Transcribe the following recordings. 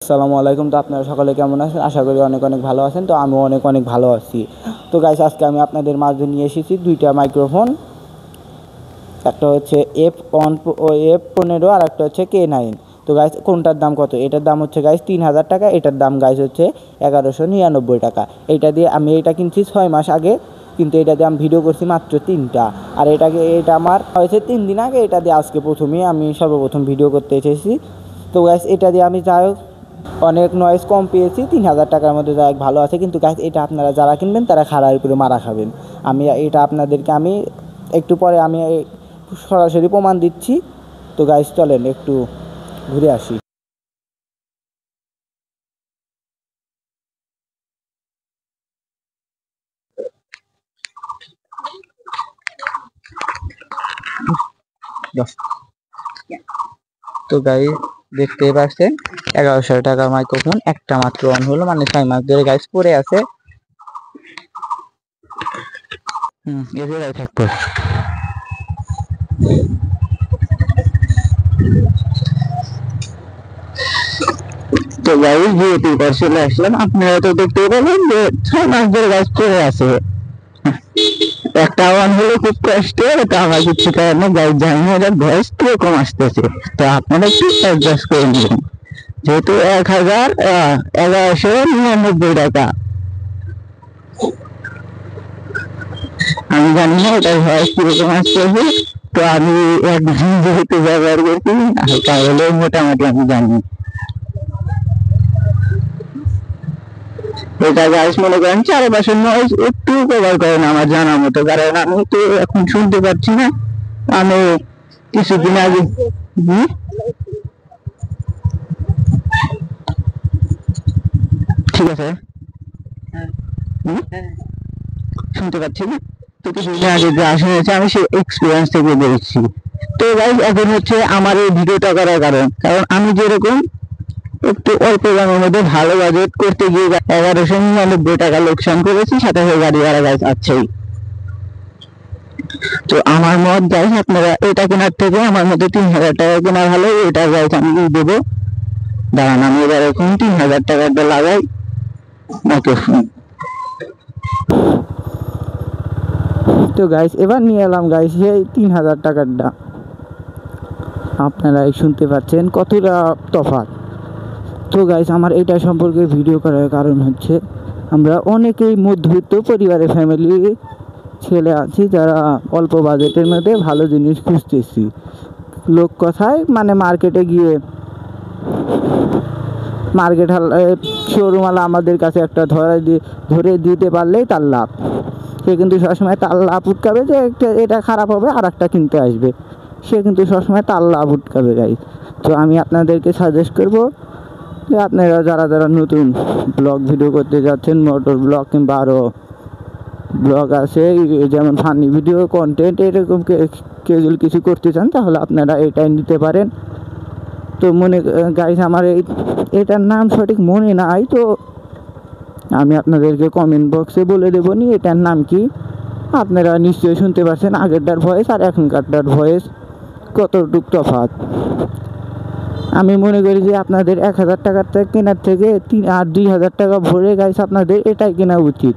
আসসালামু আলাইকুম। তো আপনারা সকলে কেমন আছেন? আশা করি অনেক অনেক ভালো আছেন। তো আমিও অনেক অনেক ভালো আছি। তো গাইস, আজকে আমি আপনাদের মাঝে নিয়ে এসেছি দুইটা মাইক্রোফোন। একটা হচ্ছে F15 আর একটা হচ্ছে K9। তো গাইস, কোনটার দাম কত? এটার দাম হচ্ছে গাইস 3000 টাকা। এটার দাম গাইস হচ্ছে 1199 টাকা। এটা দিয়ে আমি এটা কিনছি 6 মাস আগে, কিন্তু এটা দিয়ে আমি ভিডিও করছি মাত্র 3টা। আর এটা আমার হয়েছে 3 দিন আগে। এটা দিয়ে আজকে প্রথমেই আমি সর্বপ্রথম ভিডিও করতে এসেছি। তো গাইস, এটা দিয়ে আমি যাই হোক অনেক নয়েজ কম পেয়েছি। 3000 টাকার মধ্যে যাই হোক ভালো আছে। কিন্তু গাইস, এটা আপনারা যারা কিনবেন তারা খাড়ার উপরে মারা খাবেন। এটা আপনাদেরকে আমি একটু পরে সরাসরি প্রমাণ দিচ্ছি। তো গাইস, চলেন একটু ঘুরে আসি। তো গাইস, দেখতেই পাচ্ছেন 1100 টাকার মাইক্রোফোন একটা মাত্র অন হলো, মানে 6 মাস ধরে গাইস পরে আছে। এভাবেই থাকবো। তো গাইস, বিয়েটির পর চলে আসলাম। আপনারা তো দেখতেই পেলেন যে 6 মাস ধরে গাছ পরে আছে। একটা অন হলো খুব কষ্ট, তো আমার কিছু কারণে গাইস জানি না এটা ভয়েস কিরকম আসতেছে। তো আপনারা একটু অ্যাডজাস্ট করে নেবেন, যেহেতু 1199 টাকা। আমি জানি না এটার ভয়েস কিরকম আসতেছে। তো আমি একদিন যেহেতু ব্যবহার করছি, হালকা হলেও মোটামুটি আমি জানি। এটা গাইস মনে করেন চারপাশের নয়েজ একটু কভার করে না আমার জানার মতো, কারণ আমি তো এখন শুনতে পাচ্ছি না। আমি কিছুদিন আগে ঠিক আছে, শুনতে পাচ্ছি না। তো কিছুদিন আগে যা শুনেছি আমি সেই এক্সপিরিয়েন্স থেকে বলছি। তো গাইস, এখন হচ্ছে আমার এই ভিডিওটা করার কারণ আমি যেরকম একটু অল্প দামের মধ্যে ভালো বাজেট করতে গিয়ে 1199 টাকা লোকসান করেছি, সাথে গাড়ি ভাড়া গাইস আছেই। তো আমার মত গাইস, আপনারা এটা কেনার থেকে আমার মধ্যে 3000 টাকা কেনা ভালো। এটা গাইস আমি দেবো। দাঁড়ান, আমি এবার এখন 3000 টাকাটা লাগাই মাইক্রোফোন। তো গাইস, এবার নিয়ে এলাম গাইস এই 3000 টাকারটা। আপনারা শুনতে পাচ্ছেন কতটা তফাৎ। তো গাইস, আমার এটা সম্পর্কে ভিডিও করার কারণ হচ্ছে আমরা অনেকেই মধ্যবিত্ত পরিবারের ফ্যামিলি ছেলে আছি, যারা অল্প বাজেটের মধ্যে ভালো জিনিস খুঁজতেছি। লোক কথায় মানে মার্কেটে গিয়ে শোরুমওয়ালা আমাদের কাছে একটা ধরে দিতে পারলেই তার লাভ। সে কিন্তু সবসময় তার লাভ উঠকাবে যে এটা খারাপ হবে আর একটা কিনতে আসবে। সে কিন্তু সবসময় তার লাভ উঠকাবে গাইস। তো আমি আপনাদেরকে সাজেস্ট করব যে আপনারা যারা নতুন ব্লগ ভিডিও করতে যাচ্ছেন, মোটর ব্লগ কিংবা আরও ব্লগ আছে যেমন ফানি ভিডিও কন্টেন্ট, এরকম কেজুয়াল কিছু করতে চান, তাহলে আপনারা এটাই নিতে পারেন। তো গাইস, আমার এটার নাম সঠিক মনে নাই, তো আমি আপনাদেরকে কমেন্ট বক্সে বলে দেবো নি এটার নাম কি। আপনারা নিশ্চয়ই শুনতে পাচ্ছেন আগেরটার ভয়েস আর এখনকারটার ভয়েস কতটুক তফাৎ। আমি মনে করি যে আপনাদের 1000 টাকার কেনার থেকে 2000 টাকা ভরে গাইস আপনাদের এটাই কেনা উচিত।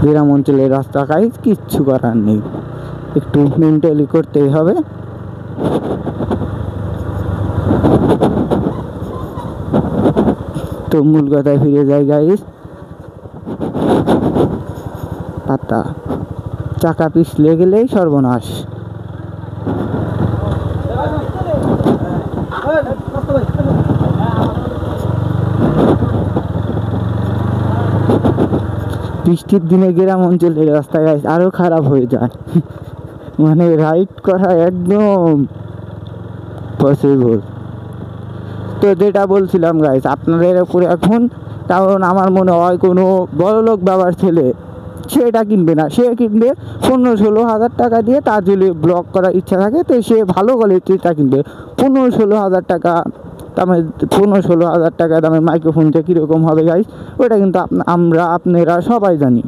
গ্রাম অঞ্চলের রাস্তা গাইস কিচ্ছু করার নেই, একটু মেন্টালি করতেই হবে। তো মূল কথায় ফিরে যায় গাইস। পাতা চাকা পিছলে গেলেই সর্বনাশ। বৃষ্টির দিনে গ্রাম অঞ্চলের রাস্তা গাইস আরো খারাপ হয়ে যায়, মানে রাইড করা একদম পসিবল। তো যেটা বলছিলাম গাইস, আপনাদের উপরে এখন, কারণ আমার মনে হয় কোনো বড়লোক বাবার ছেলে সেটা কিনবে না। সে কিনবে 15-16 হাজার টাকা দিয়ে। তার যদি ব্লগ করার ইচ্ছা থাকে তো সে ভালো কোয়ালিটিটা কিনবে। 15-16 হাজার টাকা দামের 15-16 হাজার টাকা দামের মাইক্রোফোনটা কীরকম হবে গাইস, ওটা কিন্তু আপনারা সবাই জানি,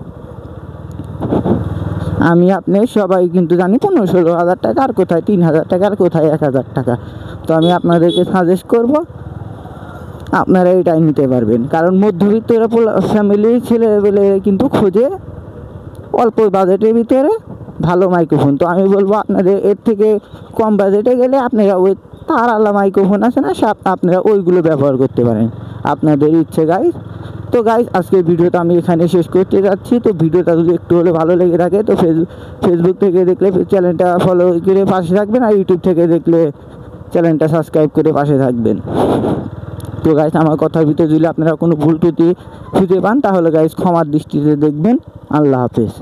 আমি আপনি সবাই কিন্তু জানি 15-16 হাজার টাকা আর কোথায় 3,000 টাকা আর কোথায় 1,000 টাকা। তো আমি আপনাদেরকে সাজেস্ট করব আপনারা এটাই নিতে পারবেন, কারণ মধ্যবিত্ত ফ্যামিলির ছেলেবেলে কিন্তু খোঁজে অল্প বাজেটের ভিতরে ভালো মাইক্রোফোন। তো আমি বলবো আপনাদের এর থেকে কম বাজেটে গেলে আপনারা ওই তারওয়ালা মাইক্রোফোন আছে না, আপনারা ওইগুলো ব্যবহার করতে পারেন, আপনাদের ইচ্ছে গাইস। তো গাইস আজকের ভিডিওটা আমি এখানে শেষ করতে যাচ্ছি। তো ভিডিওটা যদি একটু হলে ভালো লেগে থাকে তো ফেসবুক থেকে দেখলে চ্যানেলটা ফলো করে পাশে থাকবেন, আর ইউটিউব থেকে দেখলে চ্যানেলটা সাবস্ক্রাইব করে পাশে থাকবেন। তো গাইস আমার কথার ভিতরে যদি আপনারা কোনো ভুল ত্রুটি খুঁজে পান তাহলে গাইস ক্ষমার দৃষ্টিতে দেখবেন। আল্লাহ হাফেজ।